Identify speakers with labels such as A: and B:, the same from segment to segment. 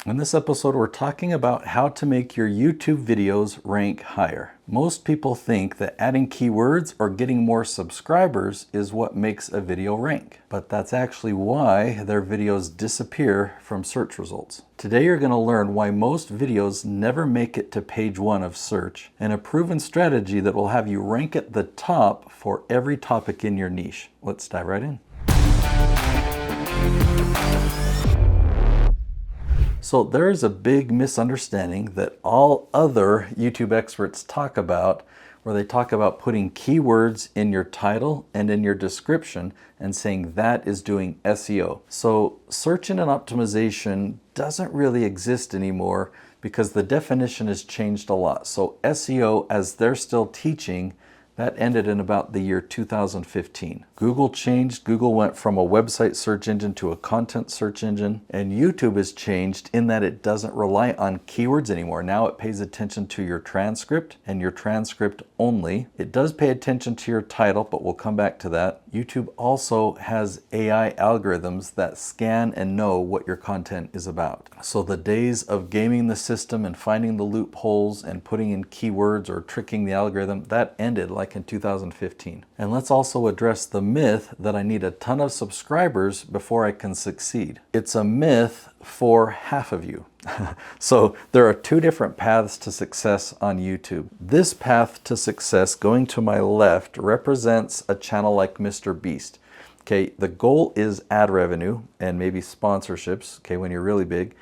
A: In this episode, we're talking about how to make your YouTube videos rank higher. Most people think that adding keywords or getting more subscribers is what makes a video rank, but that's actually why their videos disappear from search results. Today, you're going to learn why most videos never make it to page 1 of search, and a proven strategy that will have you rank at the top for every topic in your niche. Let's dive right in. So there is a big misunderstanding that all other YouTube experts talk about, where they talk about putting keywords in your title and in your description and saying that is doing SEO. So search engine optimization doesn't really exist anymore because the definition has changed a lot. So SEO, as they're still teaching, that ended in about the year 2015. Google changed. Google went from a website search engine to a content search engine. And YouTube has changed in that it doesn't rely on keywords anymore. Now it pays attention to your transcript and your transcript only. It does pay attention to your title, but we'll come back to that. YouTube also has AI algorithms that scan and know what your content is about. So the days of gaming the system and finding the loopholes and putting in keywords or tricking the algorithm, that ended like in 2015. And let's also address the myth that I need a ton of subscribers before I can succeed. It's a myth for half of you. So there are two different paths to success on YouTube. This path to success, going to my left, represents a channel like Mr. Beast. Okay, the goal is ad revenue and maybe sponsorships, okay, when you're really big.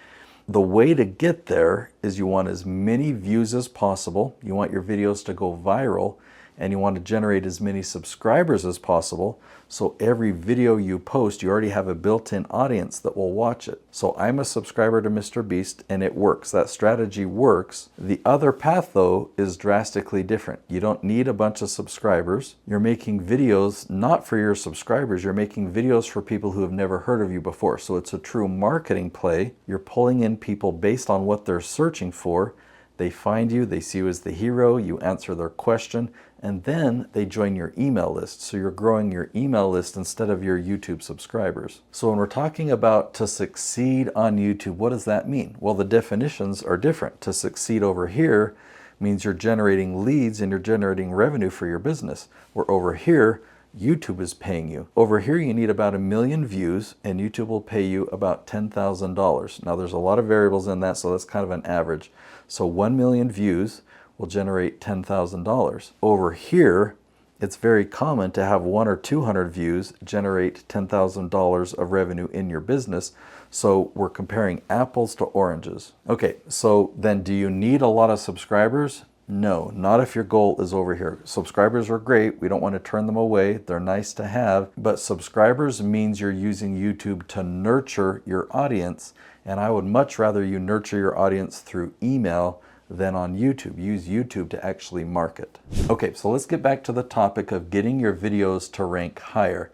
A: The way to get there is you want as many views as possible. You want your videos to go viral, and you want to generate as many subscribers as possible. So every video you post, you already have a built-in audience that will watch it. So I'm a subscriber to Mr. Beast, and it works. That strategy works. The other path, though, is drastically different. You don't need a bunch of subscribers. You're making videos not for your subscribers. You're making videos for people who have never heard of you before. So it's a true marketing play. You're pulling in people based on what they're searching for. They find you, they see you as the hero, you answer their question, and then they join your email list. So you're growing your email list instead of your YouTube subscribers. So when we're talking about to succeed on YouTube, what does that mean? Well, the definitions are different. To succeed over here means you're generating leads and you're generating revenue for your business. Where over here, YouTube is paying you. Over here, you need about 1 million views, and YouTube will pay you about $10,000. Now, there's a lot of variables in that, so that's kind of an average. So 1 million views will generate $10,000. Over here, it's very common to have 100 or 200 views generate $10,000 of revenue in your business. So we're comparing apples to oranges. Okay, so then do you need a lot of subscribers? No, not if your goal is over here. Subscribers are great. We don't want to turn them away. They're nice to have. But subscribers means you're using YouTube to nurture your audience. And I would much rather you nurture your audience through email than on YouTube. Use YouTube to actually market. Okay, so let's get back to the topic of getting your videos to rank higher.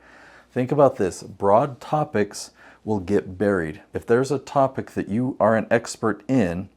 A: Think about this. Broad topics will get buried. If there's a topic that you are an expert in,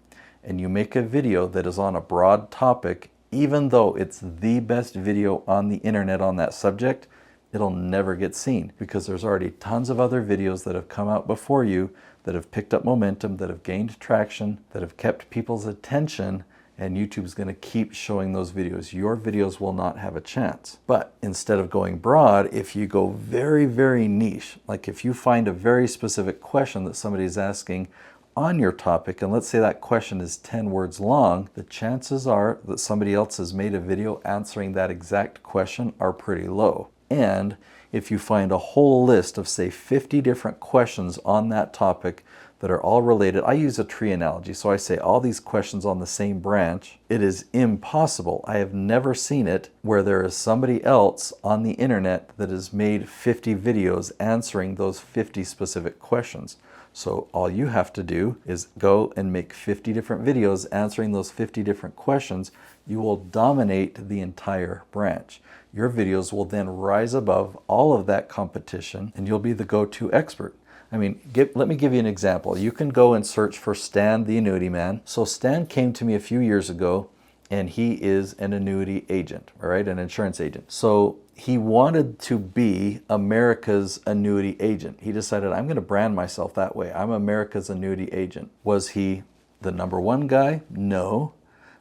A: and you make a video that is on a broad topic, even though it's the best video on the internet on that subject, it'll never get seen because there's already tons of other videos that have come out before you that have picked up momentum, that have gained traction, that have kept people's attention, and YouTube's going to keep showing those videos. Your videos will not have a chance. But instead of going broad, if you go very, very niche, like if you find a very specific question that somebody's asking on your topic, and let's say that question is 10 words long, the chances are that somebody else has made a video answering that exact question are pretty low. And if you find a whole list of, say, 50 different questions on that topic that are all related, I use a tree analogy, so I say all these questions on the same branch, it is impossible. I have never seen it where there is somebody else on the internet that has made 50 videos answering those 50 specific questions. So all you have to do is go and make 50 different videos answering those 50 different questions. You will dominate the entire branch. Your videos will then rise above all of that competition and you'll be the go-to expert. I mean, let me give you an example. You can go and search for Stan the Annuity Man. So Stan came to me a few years ago and he is an annuity agent, all right, an insurance agent. So he wanted to be America's annuity agent. He decided, I'm going to brand myself that way. I'm America's annuity agent. Was he the number one guy? No.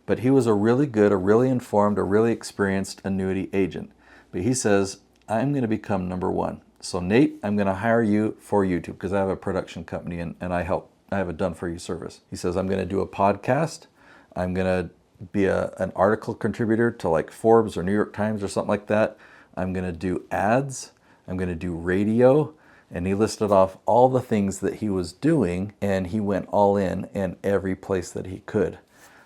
A: But he was a really good, a really informed, a really experienced annuity agent. But he says, I'm going to become number one. So Nate, I'm going to hire you for YouTube because I have a production company and I have a done-for-you service. He says, I'm going to do a podcast. I'm going to be an article contributor to like Forbes or New York Times or something like that. I'm going to do ads. I'm going to do radio. And he listed off all the things that he was doing, and he went all in every place that he could.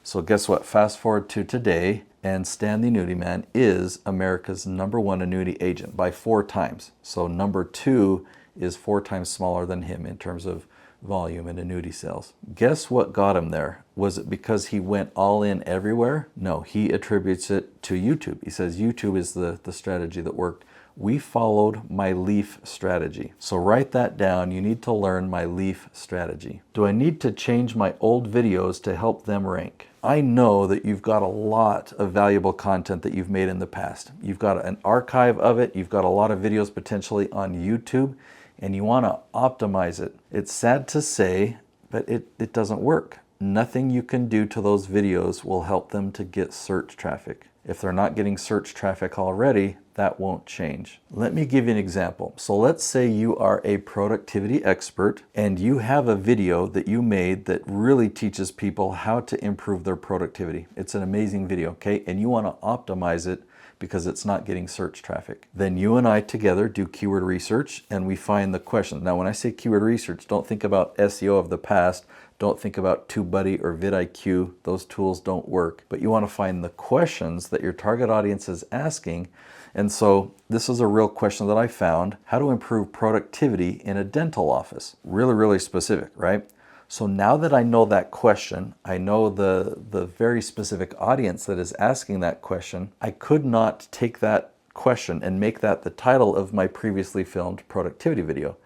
A: So guess what? Fast forward to today, and Stan the Annuity Man is America's number one annuity agent by 4 times. So number 2 is 4 times smaller than him in terms of volume and annuity sales. Guess what got him there? Was it because he went all in everywhere? No, he attributes it to YouTube. He says YouTube is the strategy that worked. We followed my leaf strategy. So write that down. You need to learn my leaf strategy. Do I need to change my old videos to help them rank? I know that you've got a lot of valuable content that you've made in the past. You've got an archive of it. You've got a lot of videos potentially on YouTube, and you want to optimize it. It's sad to say, but it doesn't work. Nothing you can do to those videos will help them to get search traffic. If they're not getting search traffic already, that won't change. Let me give you an example. So let's say you are a productivity expert and you have a video that you made that really teaches people how to improve their productivity. It's an amazing video, okay? And you want to optimize it because it's not getting search traffic. Then you and I together do keyword research and we find the question. Now, when I say keyword research, don't think about SEO of the past. Don't think about TubeBuddy or vidIQ. Those tools don't work. But you want to find the questions that your target audience is asking. And so this is a real question that I found. How to improve productivity in a dental office. Really, really specific, right? So now that I know that question, I know the very specific audience that is asking that question, I could not take that question and make that the title of my previously filmed productivity video.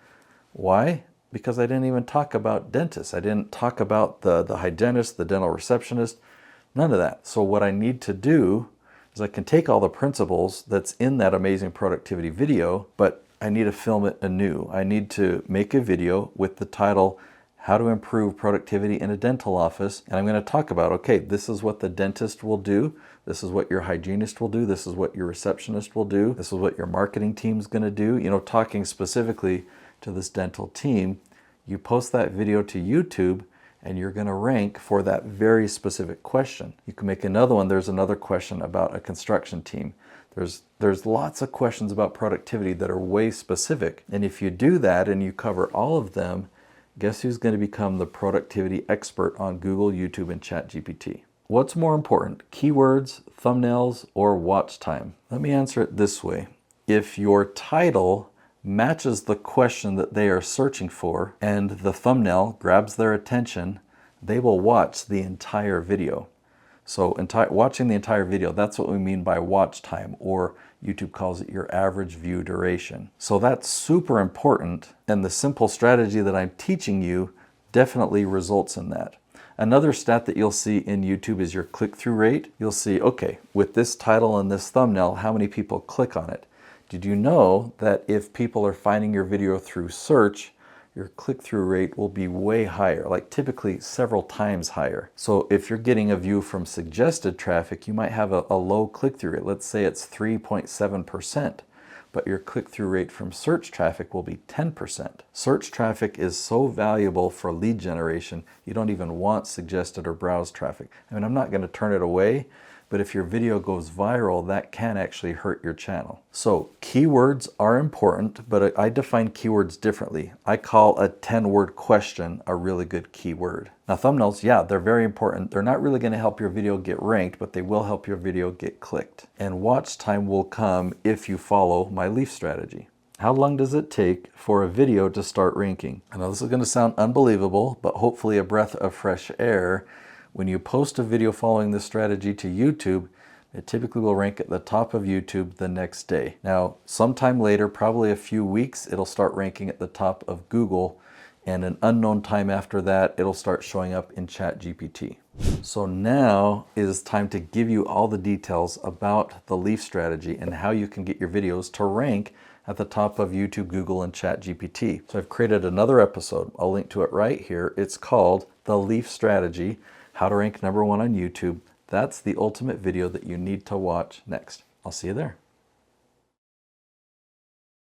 A: Why? Because I didn't even talk about dentists. I didn't talk about the hygienist, the dental receptionist, none of that. So what I need to do is I can take all the principles that's in that amazing productivity video, but I need to film it anew. I need to make a video with the title, How to Improve Productivity in a Dental Office. And I'm going to talk about, okay, this is what the dentist will do. This is what your hygienist will do. This is what your receptionist will do. This is what your marketing team's going to do. You know, talking specifically to this dental team. You post that video to YouTube and you're going to rank for that very specific question. You can make another one. There's another question about a construction team. There's lots of questions about productivity that are way specific. And if you do that and you cover all of them, guess who's going to become the productivity expert on Google, YouTube, and ChatGPT? What's more important, keywords, thumbnails, or watch time? Let me answer it this way. If your title matches the question that they are searching for and the thumbnail grabs their attention, they will watch the entire video. So watching the entire video, that's what we mean by watch time, or YouTube calls it your average view duration. So that's super important, and the simple strategy that I'm teaching you definitely results in that. Another stat that you'll see in YouTube is your click-through rate. You'll see, okay, with this title and this thumbnail, how many people click on it? Did you know that if people are finding your video through search, your click-through rate will be way higher, like typically several times higher. So if you're getting a view from suggested traffic, you might have a low click-through rate. Let's say it's 3.7%, but your click-through rate from search traffic will be 10%. Search traffic is so valuable for lead generation, you don't even want suggested or browse traffic. I mean, I'm not going to turn it away, but if your video goes viral, that can actually hurt your channel. So keywords are important, but I define keywords differently. I call a 10-word question a really good keyword. Now thumbnails, yeah, they're very important. They're not really going to help your video get ranked, but they will help your video get clicked. And watch time will come if you follow my leaf strategy. How long does it take for a video to start ranking? I know this is going to sound unbelievable, but hopefully a breath of fresh air. When you post a video following this strategy to YouTube, it typically will rank at the top of YouTube the next day. Now, sometime later, probably a few weeks, it'll start ranking at the top of Google and an unknown time after that, it'll start showing up in ChatGPT. So now is time to give you all the details about the Leaf strategy and how you can get your videos to rank at the top of YouTube, Google, and ChatGPT. So I've created another episode. I'll link to it right here. It's called The Leaf Strategy, How to Rank #1 on YouTube. That's the ultimate video that you need to watch next. I'll see you there.